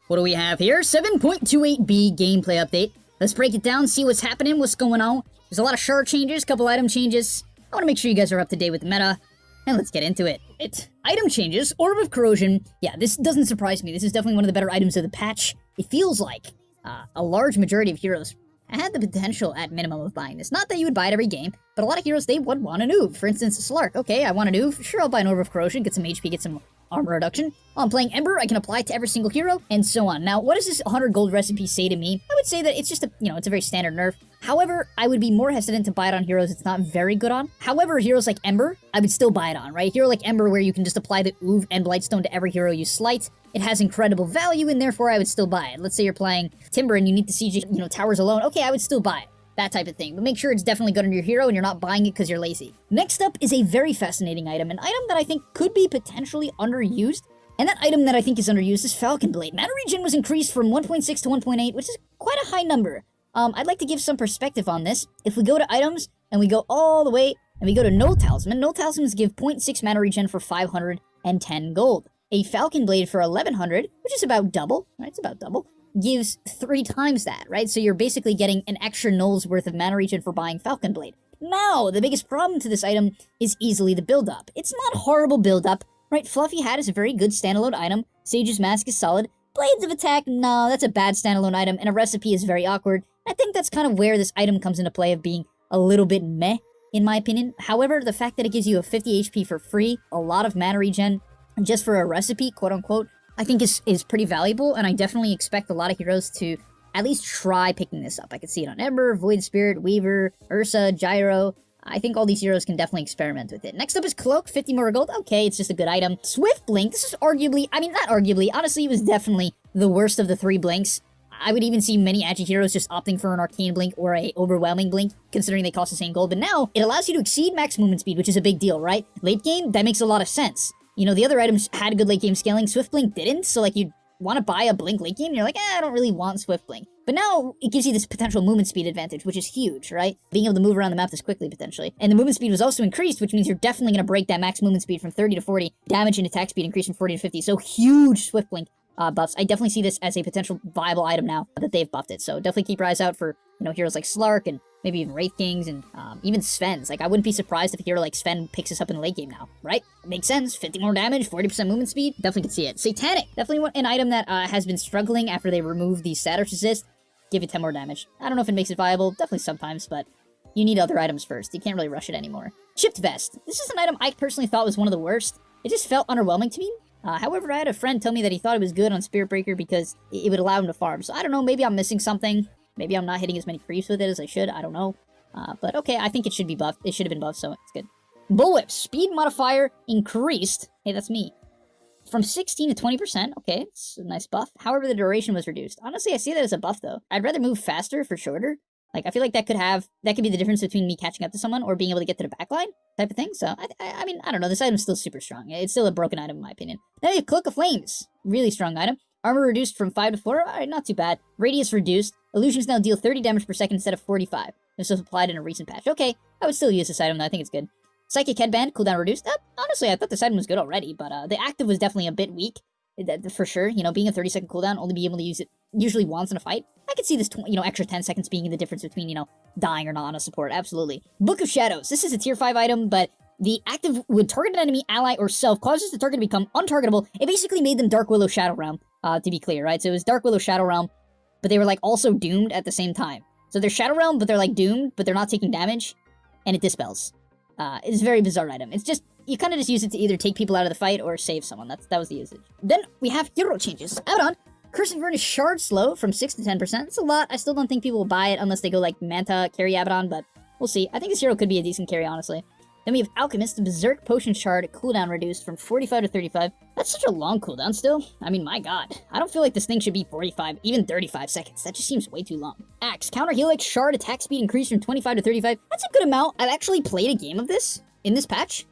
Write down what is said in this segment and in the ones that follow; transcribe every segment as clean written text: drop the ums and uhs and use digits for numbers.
What do we have here? 7.28b gameplay update. Let's break it down, see what's happening, what's going on. There's a lot of shard changes, couple item changes. I want to make sure you guys are up to date with the meta. And let's get into it. Item changes, Orb of Corrosion. Yeah, this doesn't surprise me. This is definitely one of the better items of the patch. It feels like a large majority of heroes had the potential at minimum of buying this. Not that you would buy it every game, but a lot of heroes, they would want a noob. For instance, Slark. Okay, I want a noob. Sure, I'll buy an Orb of Corrosion, get some HP, get some armor reduction. While I'm playing Ember, I can apply it to every single hero, and so on. Now, what does this 100 gold recipe say to me? I would say that it's just a, it's a very standard nerf. However, I would be more hesitant to buy it on heroes it's not very good on. However, heroes like Ember, I would still buy it on, right? Hero like Ember, where you can just apply the Oov and Blightstone to every hero you slight, it has incredible value, and therefore I would still buy it. Let's say you're playing Timber and you need to siege, towers alone. Okay, I would still buy it. That type of thing. But make sure it's definitely good on your hero and you're not buying it because you're lazy. Next up is a very fascinating item, an item that I think could be potentially underused. And that item that I think is underused is Falcon Blade. Mana regen was increased from 1.6 to 1.8, which is quite a high number. I'd like to give some perspective on this. If we go to items and we go all the way and we go to Null Talisman, Null Talismans give 0.6 mana regen for 510 gold. A Falcon Blade for 1100, which is about double, right? It's about double, gives 3 times that, right? So you're basically getting an extra null's worth of mana regen for buying Falcon Blade. Now, the biggest problem to this item is easily the build-up. It's not horrible build-up, right? Fluffy Hat is a very good standalone item. Sage's Mask is solid. Blades of Attack, no, that's a bad standalone item, and a recipe is very awkward. I think that's kind of where this item comes into play of being a little bit meh, in my opinion. However, the fact that it gives you a 50 HP for free, a lot of mana regen, just for a recipe, quote-unquote, I think is pretty valuable, and I definitely expect a lot of heroes to at least try picking this up. I could see it on Ember, Void Spirit, Weaver, Ursa, Gyro. I think all these heroes can definitely experiment with it. Next up is Cloak, 50 more gold. Okay, it's just a good item. Swift Blink, this is arguably, not arguably, honestly, it was definitely the worst of the 3 blinks. I would even see many agi heroes just opting for an Arcane Blink or a Overwhelming Blink, considering they cost the same gold. But now, it allows you to exceed max movement speed, which is a big deal, right? Late game, that makes a lot of sense. The other items had good late game scaling, Swift Blink didn't, so like you'd want to buy a Blink late game, and you're like, I don't really want Swift Blink. But now, it gives you this potential movement speed advantage, which is huge, right? Being able to move around the map this quickly, potentially. And the movement speed was also increased, which means you're definitely going to break that max movement speed from 30 to 40, damage and attack speed increased from 40 to 50, so huge Swift Blink buffs. I definitely see this as a potential viable item now that they've buffed it, so definitely keep your eyes out for, heroes like Slark and maybe even Wraith Kings and even Sven's. Like, I wouldn't be surprised if a hero like Sven picks this up in the late game now, right? Makes sense. 50 more damage, 40% movement speed. Definitely can see it. Satanic. Definitely an item that has been struggling after they removed the status resist. Give it 10 more damage. I don't know if it makes it viable. Definitely sometimes, but you need other items first. You can't really rush it anymore. Chipped Vest. This is an item I personally thought was one of the worst. It just felt underwhelming to me. However, I had a friend tell me that he thought it was good on Spirit Breaker because it would allow him to farm. So I don't know, maybe I'm missing something. Maybe I'm not hitting as many creeps with it as I should. I don't know. But okay, I think it should be buffed. It should have been buffed, so it's good. Bullwhip. Speed modifier increased. Hey, that's me. From 16 to 20%. Okay, it's a nice buff. However, the duration was reduced. Honestly, I see that as a buff, though. I'd rather move faster for shorter. Like, I feel like that could be the difference between me catching up to someone or being able to get to the backline type of thing. So, I don't know. This item's still super strong. It's still a broken item, in my opinion. Then we have Cloak of Flames. Really strong item. Armor reduced from 5 to 4. Alright, not too bad. Radius reduced. Illusions now deal 30 damage per second instead of 45. This was applied in a recent patch. Okay, I would still use this item, though. I think it's good. Psychic Headband, cooldown reduced. Honestly, I thought this item was good already, but the active was definitely a bit weak. For sure, being a 30-second cooldown, only being able to use it usually once in a fight. I could see this, extra 10 seconds being the difference between, dying or not on a support. Absolutely. Book of Shadows. This is a tier 5 item, but the active would target an enemy, ally, or self, causes the target to become untargetable. It basically made them Dark Willow Shadow Realm, to be clear, right? So it was Dark Willow Shadow Realm, but they were, like, also doomed at the same time. So they're Shadow Realm, but they're, like, doomed, but they're not taking damage, and it dispels. It's a very bizarre item. It's just, you kind of just use it to either take people out of the fight or save someone. That was the usage. Then we have hero changes. Abaddon, Cursed Furnace Shard Slow from 6 to 10%. It's a lot. I still don't think people will buy it unless they go like Manta, carry Abaddon, but we'll see. I think this hero could be a decent carry, honestly. Then we have Alchemist, Berserk Potion Shard, cooldown reduced from 45 to 35. That's such a long cooldown still. My god. I don't feel like this thing should be 45, even 35 seconds. That just seems way too long. Axe, Counter Helix Shard, attack speed increased from 25 to 35. That's a good amount. I've actually played a game of this in this patch,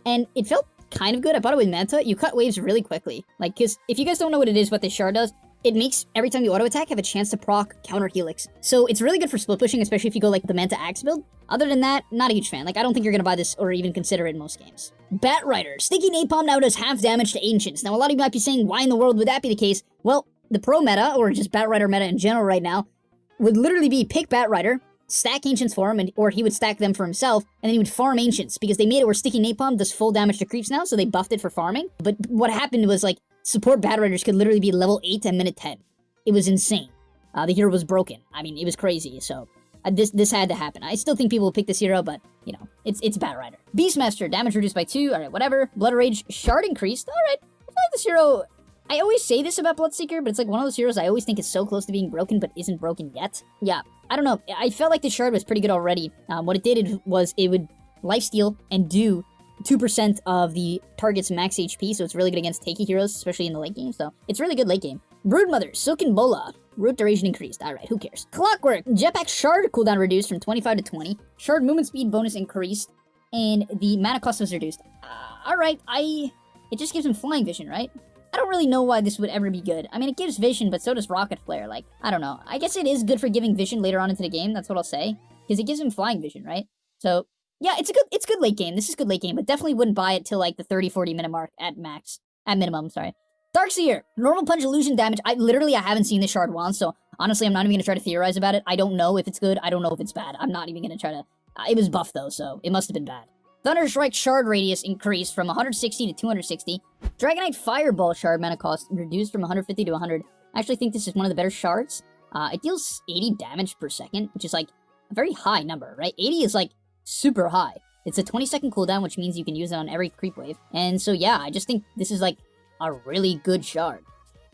and it felt kind of good. I bought it with Manta. You cut waves really quickly. Because if you guys don't know what it is, what this shard does, it makes every time you auto-attack have a chance to proc Counter Helix. So it's really good for split pushing, especially if you go like the Manta Axe build. Other than that, not a huge fan. I don't think you're gonna buy this or even consider it in most games. Bat Rider. Sticky Napalm now does half damage to Ancients. Now, a lot of you might be saying, why in the world would that be the case? Well, the pro meta, or just Batrider meta in general right now, would literally be pick Batrider, stack Ancients for him, or he would stack them for himself, and then he would farm Ancients, because they made it where Sticky Napalm does full damage to creeps now, so they buffed it for farming. But what happened was, like, support Batriders could literally be level 8 at minute 10. It was insane. The hero was broken. I mean, it was crazy, so this had to happen. I still think people will pick this hero, but, you know, it's Batrider. Beastmaster, damage reduced by 2, alright, whatever. Blood Rage, shard increased, alright. I feel like this hero... I always say this about Bloodseeker, but it's like one of those heroes I always think is so close to being broken, but isn't broken yet. Yeah, I don't know. I felt like the shard was pretty good already. What it did was it would lifesteal and do 2% of the target's max HP, so it's really good against tanky heroes, especially in the late game, so it's really good late game. Broodmother, Silken Bola, root duration increased. Alright, who cares? Clockwork, Jetpack shard cooldown reduced from 25 to 20. Shard movement speed bonus increased, and the mana cost was reduced. Alright, it just gives him flying vision, right? I don't really know why this would ever be good. I mean, it gives vision, but so does Rocket Flare. Like, I don't know. I guess it is good for giving vision later on into the game. That's what I'll say. Because it gives him flying vision, right? So, yeah, it's good late game. This is good late game, but definitely wouldn't buy it till, like, the 30-40 minute mark at max. At minimum, sorry. Darkseer, normal punch illusion damage. I haven't seen this shard once, so honestly, I'm not even going to try to theorize about it. I don't know if it's good. I don't know if it's bad. I'm not even going to try to... it was buffed, though, so it must have been bad. Thunderstrike shard radius increased from 160 to 260. Dragonite Fireball shard mana cost reduced from 150 to 100. I actually think this is one of the better shards. It deals 80 damage per second, which is like a very high number, right? 80 is like super high. It's a 20-second cooldown, which means you can use it on every creep wave. And so yeah, I just think this is like a really good shard.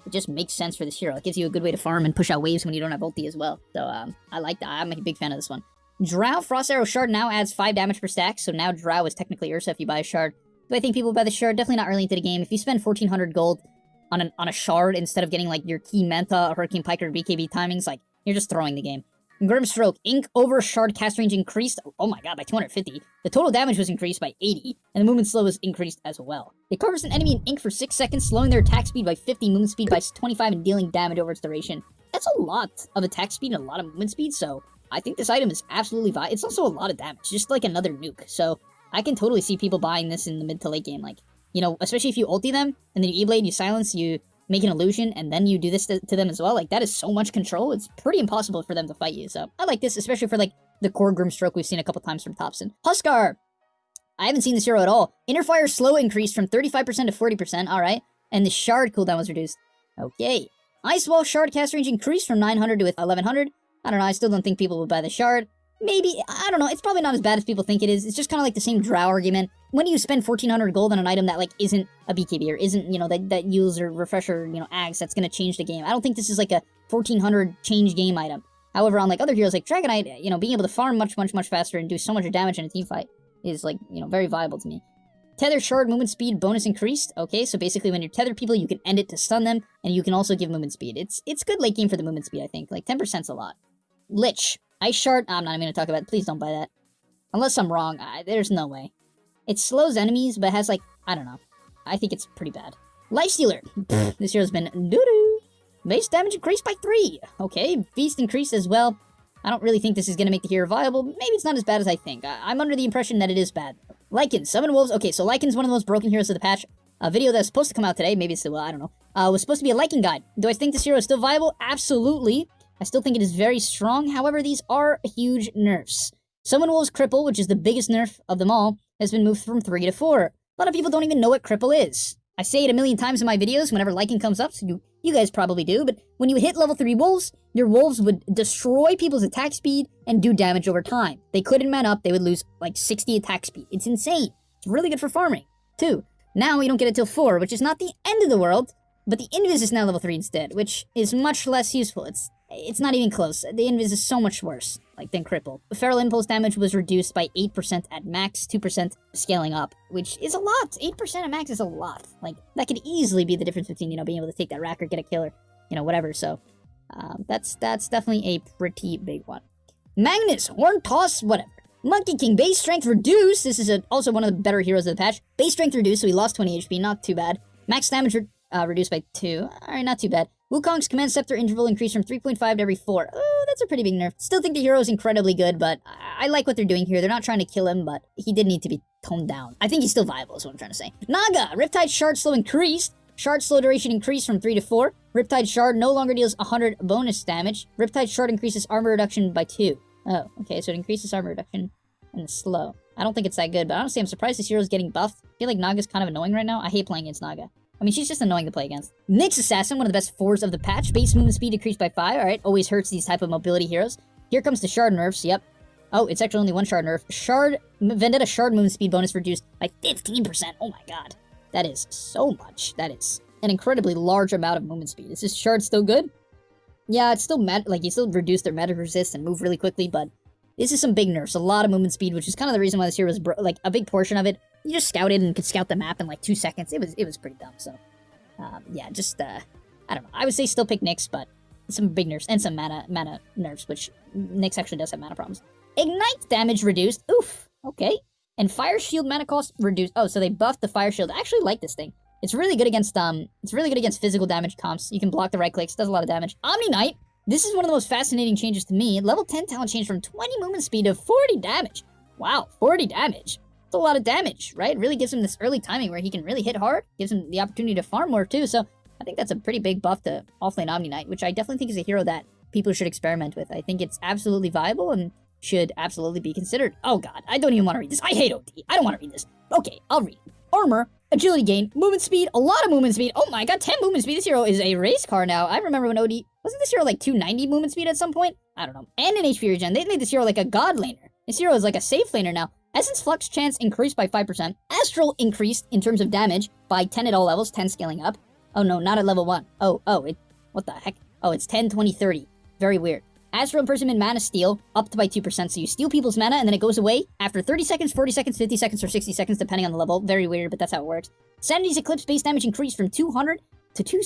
It just makes sense for this hero. It gives you a good way to farm and push out waves when you don't have ulti as well. So I like that. I'm a big fan of this one. Drow Frost Arrow shard now adds 5 damage per stack, so now Drow is technically Ursa if you buy a shard. Do I think people buy the shard? Definitely not early into the game. If you spend 1,400 gold on a shard instead of getting like your key Manta, Hurricane Pike, or BKB timings, like, you're just throwing the game. Grimstroke, ink over shard cast range increased, oh my god, by 250. The total damage was increased by 80, and the movement slow was increased as well. It covers an enemy in ink for 6 seconds, slowing their attack speed by 50, movement speed by 25, and dealing damage over its duration. That's a lot of attack speed and a lot of movement speed, so I think this item is absolutely viable. It's also a lot of damage, just like another nuke. So I can totally see people buying this in the mid to late game. Like, you know, especially if you ulti them, and then you E-Blade, you silence, you make an illusion, and then you do this to them as well. Like, that is so much control. It's pretty impossible for them to fight you. So I like this, especially for, like, the core Grimstroke we've seen a couple times from Thompson. Huskar! I haven't seen this hero at all. Inner Fire slow increased from 35% to 40%, alright. And the shard cooldown was reduced. Okay. Ice Wall shard cast range increased from 900 to 1100. I don't know, I still don't think people would buy the shard. Maybe, I don't know, it's probably not as bad as people think it is. It's just kind of like the same Drow argument. When do you spend 1,400 gold on an item that, like, isn't a BKB, or isn't, you know, that yields or refresher, you know, Ags that's gonna change the game? I don't think this is, like, a 1,400 change game item. However, on, like, other heroes like Dragonite, you know, being able to farm much faster and do so much damage in a team fight is, like, you know, very viable to me. Tether shard movement speed bonus increased. Okay, so basically when you tether people, you can end it to stun them, and you can also give movement speed. It's good late game for the movement speed, I think. Like, 10%'s a lot. Lich. Ice shard. I'm not even going to talk about it. Please don't buy that. Unless I'm wrong. There's no way. It slows enemies, but has, like, I don't know. I think it's pretty bad. Lifestealer. This hero's been doo-doo. Base damage increased by 3. Okay, Feast increased as well. I don't really think this is going to make the hero viable. Maybe it's not as bad as I think. I'm under the impression that it is bad. Lycan. Summon Wolves. Okay, so Lycan's one of the most broken heroes of the patch. A video that's supposed to come out today. Maybe it's still, well, I don't know. Was supposed to be a Lycan guide. Do I think this hero is still viable? Absolutely. I still think it is very strong, however, these are huge nerfs. Summon Wolves Cripple, which is the biggest nerf of them all, has been moved from 3 to 4. A lot of people don't even know what Cripple is. I say it a million times in my videos whenever Lycan comes up, so you guys probably do, but when you hit level 3 Wolves, your Wolves would destroy people's attack speed and do damage over time. They couldn't man up, they would lose like 60 attack speed. It's insane. It's really good for farming, too. Now you don't get it till 4, which is not the end of the world, but the Invis is now level 3 instead, which is much less useful. It's not even close. The Invis is so much worse, like, than Cripple. Feral Impulse damage was reduced by 8% at max, 2% scaling up, which is a lot. 8% at max is a lot. Like, that could easily be the difference between, you know, being able to take that rack or get a kill or, you know, whatever. So, that's definitely a pretty big one. Magnus, Horn Toss, whatever. Monkey King, base strength reduced. This is also one of the better heroes of the patch. Base strength reduced, so he lost 20 HP, not too bad. Max damage reduced by 2. Alright, not too bad. Wukong's Command Scepter interval increased from 3.5 to every 4. Oh, that's a pretty big nerf. Still think the hero is incredibly good, but I like what they're doing here. They're not trying to kill him, but he did need to be toned down. I think he's still viable, is what I'm trying to say. Naga, Riptide Shard Slow increased. Shard slow duration increased from 3 to 4. Riptide Shard no longer deals 100 bonus damage. Riptide Shard increases armor reduction by 2. Oh, okay, so it increases armor reduction and the slow. I don't think it's that good, but honestly, I'm surprised this hero's getting buffed. I feel like Naga's kind of annoying right now. I hate playing against Naga. I mean, she's just annoying to play against. Nyx Assassin, one of the best 4s of the patch. Base movement speed decreased by 5. Alright, always hurts these type of mobility heroes. Here comes the Shard nerfs, yep. Oh, it's actually only one Shard nerf. Vendetta Shard movement speed bonus reduced by 15%. Oh my god. That is so much. That is an incredibly large amount of movement speed. Is this Shard still good? Yeah, it's still you still reduce their magic resist and move really quickly, but this is some big nerfs. A lot of movement speed, which is kind of the reason why this hero was like a big portion of it. You just scouted and could scout the map in like 2 seconds. It was pretty dumb. So, yeah, just I don't know. I would say still pick Nyx, but some big nerfs and some mana nerfs, which Nyx actually does have mana problems. Ignite damage reduced. Oof. Okay. And fire shield mana cost reduced. Oh, so they buffed the fire shield. I actually like this thing. It's really good against physical damage comps. You can block the right clicks. Does a lot of damage. Omni Knight. This is one of the most fascinating changes to me. Level 10 talent change from 20 movement speed to 40 damage. Wow, 40 damage. That's a lot of damage, right? It really gives him this early timing where he can really hit hard. Gives him the opportunity to farm more too. So I think that's a pretty big buff to offlane Omni Knight, which I definitely think is a hero that people should experiment with. I think it's absolutely viable and should absolutely be considered. Oh god, I don't even want to read this. I hate OD. I don't want to read this. Okay, I'll read it. Armor, agility gain, movement speed, a lot of movement speed. Oh my god, 10 movement speed. This hero is a race car now. I remember when OD... Wasn't this hero like 290 movement speed at some point? I don't know. And an HP regen. They made this hero like a god laner. This hero is like a safe laner now. Essence Flux chance increased by 5%. Astral increased in terms of damage by 10 at all levels, 10 scaling up. Oh no, not at level 1. What the heck? Oh, it's 10, 20, 30. Very weird. Astral Imprisonment mana steal, upped by 2%, so you steal people's mana and then it goes away after 30 seconds, 40 seconds, 50 seconds, or 60 seconds, depending on the level. Very weird, but that's how it works. Sanity's Eclipse base damage increased from 200 to 2...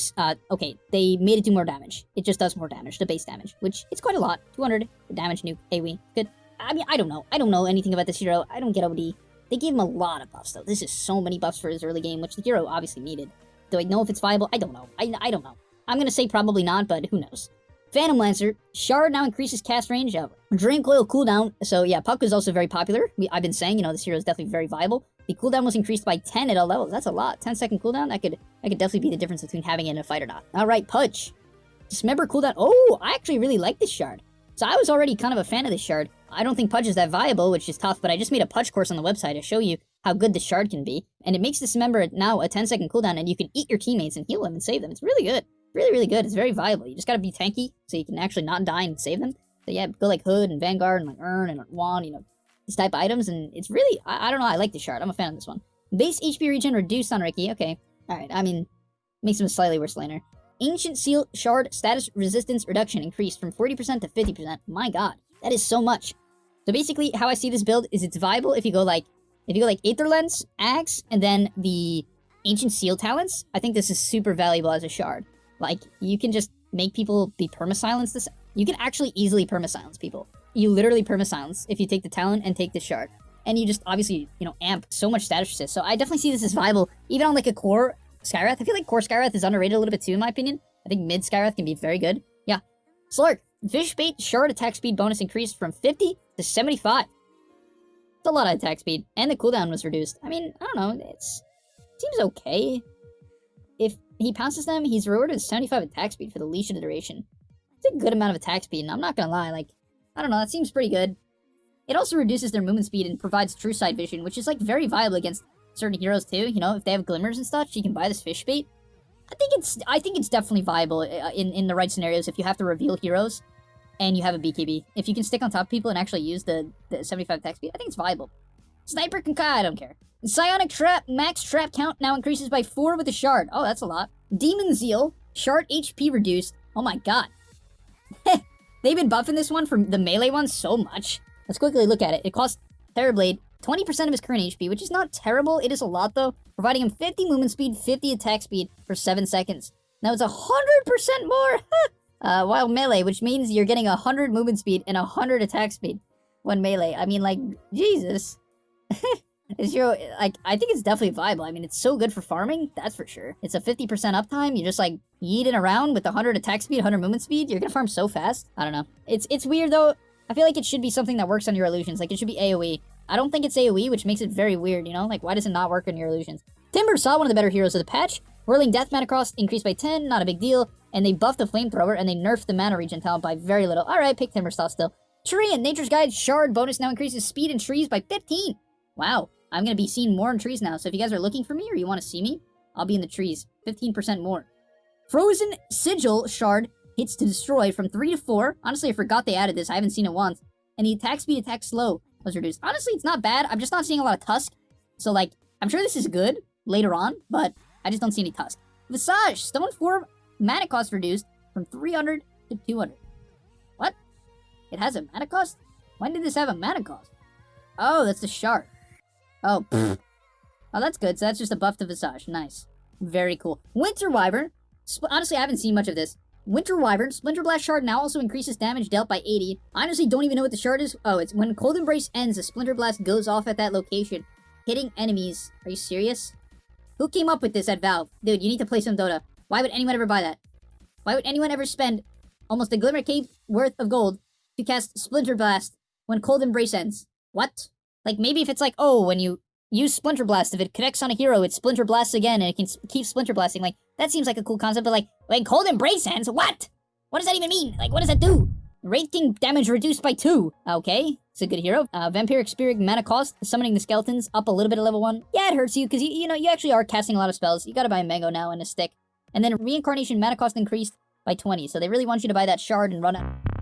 okay, they made it do more damage. It just does more damage, the base damage, which is quite a lot. 200, the damage nuke, AoE, good. I mean, I don't know. I don't know anything about this hero. I don't get OD. They gave him a lot of buffs, though. This is so many buffs for his early game, which the hero obviously needed. Do I know if it's viable? I don't know. I don't know. I'm gonna say probably not, but who knows. Phantom Lancer. Shard now increases cast range. Drain Coil cooldown. So yeah, Puck is also very popular. I've been saying, this hero is definitely very viable. The cooldown was increased by 10 at all levels. That's a lot. 10-second cooldown? That could definitely be the difference between having it in a fight or not. Alright, Pudge. Dismember cooldown. Oh, I actually really like this shard. So I was already kind of a fan of this shard. I don't think Pudge is that viable, which is tough, but I just made a Pudge course on the website to show you how good this shard can be. And it makes Dismember now a 10-second cooldown, and you can eat your teammates and heal them and save them. It's really good. Really, really good. It's very viable. You just gotta be tanky, so you can actually not die and save them. So yeah, go like Hood and Vanguard and like Urn and Wand, these type of items, and it's really, I don't know, I like this shard. I'm a fan of this one. Base HP regen reduced on Ricky. Okay. Alright, I mean, makes him a slightly worse laner. Ancient Seal Shard status resistance reduction increased from 40% to 50%. My god, that is so much. So basically, how I see this build is it's viable if you go like Aether Lens, Axe, and then the Ancient Seal talents. I think this is super valuable as a shard. Like, you can just make people be perma-silence this. You can actually easily perma-silence people. You literally perma-silence if you take the talent and take the shard. And you just, obviously, amp so much status resist. So I definitely see this as viable, even on like a core Skywrath. I feel like core Skywrath is underrated a little bit too, in my opinion. I think mid Skywrath can be very good. Yeah. Slurk. Fish Bait shard attack speed bonus increased from 50 to 75. It's a lot of attack speed. And the cooldown was reduced. I mean, I don't know. It seems okay. If he pounces them, he's rewarded with 75 attack speed for the leash of the duration. It's a good amount of attack speed, and I'm not gonna lie, like, I don't know, that seems pretty good. It also reduces their movement speed and provides true sight vision, which is, like, very viable against certain heroes, too. If they have glimmers and stuff, you can buy this fish bait. I think it's definitely viable in the right scenarios if you have to reveal heroes and you have a BKB. If you can stick on top of people and actually use the 75 attack speed, I think it's viable. Sniper Conkai, I don't care. Psionic Trap max trap count now increases by 4 with a shard. Oh, that's a lot. Demon Zeal, shard HP reduced. Oh my god. They've been buffing this one from the melee one so much. Let's quickly look at it. It costs Terrorblade 20% of his current HP, which is not terrible. It is a lot though, providing him 50 movement speed, 50 attack speed for 7 seconds. Now it's 100% more, while melee, which means you're getting 100 movement speed and 100 attack speed when melee. I mean, like, Jesus. This hero, like, I think it's definitely viable. I mean, it's so good for farming, that's for sure. It's a 50% uptime. You just, like, yeet it around with 100 attack speed, 100 movement speed. You're gonna farm so fast. I don't know. It's weird, though. I feel like it should be something that works on your illusions. Like, it should be AoE. I don't think it's AoE, which makes it very weird, Like, why does it not work on your illusions? Timber saw one of the better heroes of the patch. Whirling Death mana cost increased by 10, not a big deal. And they buffed the Flamethrower, and they nerfed the mana regen talent by very little. Alright, pick Timbersaw still. Tree and Nature's Guide Shard bonus now increases speed in trees by 15. Wow, I'm gonna be seen more in trees now, so if you guys are looking for me or you want to see me, I'll be in the trees. 15% more. Frozen Sigil Shard hits to destroy from 3 to 4. Honestly, I forgot they added this. I haven't seen it once. And the attack speed, attack slow was reduced. Honestly, it's not bad. I'm just not seeing a lot of Tusk. So, like, I'm sure this is good later on, but I just don't see any Tusk. Visage, Stone Form mana cost reduced from 300 to 200. What? It has a mana cost? When did this have a mana cost? Oh, that's the shard. Oh, pfft. Oh, that's good. So that's just a buff to Visage. Nice. Very cool. Winter Wyvern. Honestly, I haven't seen much of this. Winter Wyvern. Splinter Blast Shard now also increases damage dealt by 80. I honestly don't even know what the shard is. Oh, it's when Cold Embrace ends, a Splinter Blast goes off at that location, hitting enemies. Are you serious? Who came up with this at Valve? Dude, you need to play some Dota. Why would anyone ever buy that? Why would anyone ever spend almost a Glimmer Cape worth of gold to cast Splinter Blast when Cold Embrace ends? What? Like, maybe if it's like, oh, when you use Splinter Blast, if it connects on a hero, it Splinter Blasts again, and it can keep Splinter Blasting. Like, that seems like a cool concept, but like, when Cold Embrace ends, what? What does that even mean? Like, what does that do? Wraith King damage reduced by 2. Okay, it's a good hero. Vampiric Spirit mana cost, summoning the skeletons up a little bit at level 1. Yeah, it hurts you, because you know, you actually are casting a lot of spells. You gotta buy a mango now and a stick. And then Reincarnation mana cost increased by 20, so they really want you to buy that shard and run it.